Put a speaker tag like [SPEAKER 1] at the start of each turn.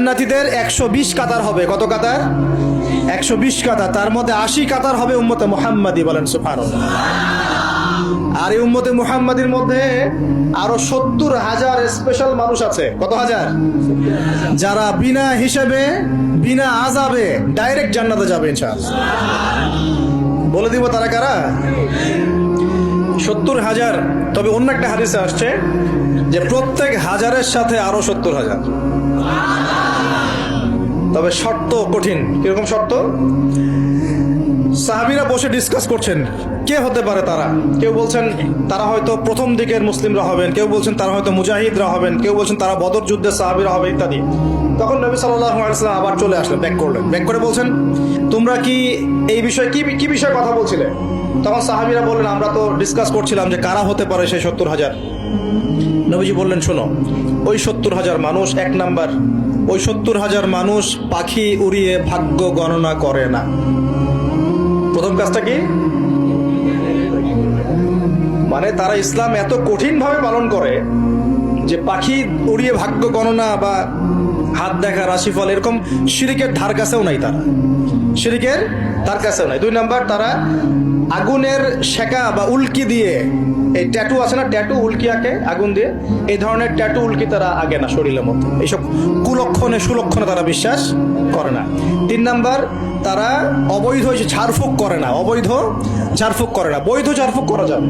[SPEAKER 1] জান্নাতীদের 120 কাতার হবে। কত কাতার? 120 কাতার। তার মধ্যে 80 কাতার হবে উম্মতে মুহাম্মাদি। বলেন সুবহানাল্লাহ। আর এই উম্মতে মুহাম্মাদির মধ্যে আরো 70,000 স্পেশাল মানুষ আছে। কত হাজার? যারা বিনা হিসেবে, বিনা আযাবে ডাইরেক্ট জান্নাতে যাবে ইনশাআল্লাহ। বলে দিব তারা কারা? 70,000। তবে অন্য একটা হাদিসে আসছে যে প্রত্যেক হাজারের সাথে আরো 70,000। তবে শর্ত কঠিন। কিরকম শর্ত? সাহাবীরা বসে ডিসকাস করছেন কে হতে পারে তারা। কেউ বলছেন তারা হয়তো প্রথম দিকের মুসলিমরা হবেন, কেউ বলছেন তারা হয়তো মুজাহিদরা হবেন, কেউ বলছেন তারা বদর যুদ্ধের সাহাবীরা হবে ইত্যাদি। তখন নবী সাল্লাল্লাহু আলাইহি ওয়াসাল্লাম আবার চলে আসলেন, ব্যাক করলেন। ব্যাক করে বলছেন তোমরা কি এই বিষয়ে কি বিষয়ে কথা বলছিলে? তখন সাহাবীরা বললেন আমরা তো ডিসকাস করছিলাম যে কারা হতে পারে সেই 70,000। নবীজি বললেন শোনো, ওই 70,000 মানুষ, এক নাম্বার, ওই 70,000 মানুষ পাখি উড়িয়ে ভাগ্য গণনা করে না। প্রথম কাজটা কি? মানে তারা ইসলাম এত কঠিন ভাবে পালন করে যে পাখি উড়িয়ে ভাগ্য গণনা বা হাত দেখা, রাশিফল, এরকম শিরিকের ধার কাছেও নাই তারা। শিরিকের ধার কাছেও নাই। দুই নাম্বার, তারা আগুনের শেখা বা উল্কি দিয়ে, এই ট্যাটু আছে না, ট্যাটু উল্কি আঁকে আগুন দিয়ে, এই ধরনের ট্যাটু উল্কি তারা আগে না শরীরের মধ্যে। এইসব কুলক্ষণে সুলক্ষণে তারা বিশ্বাস করে না। তিন নাম্বার, তারা অবৈধ ঝাড়ফুঁক করে না। অবৈধ ঝাড়ফুঁক করে না, বৈধ ঝাড়ফুঁক করা যাবে।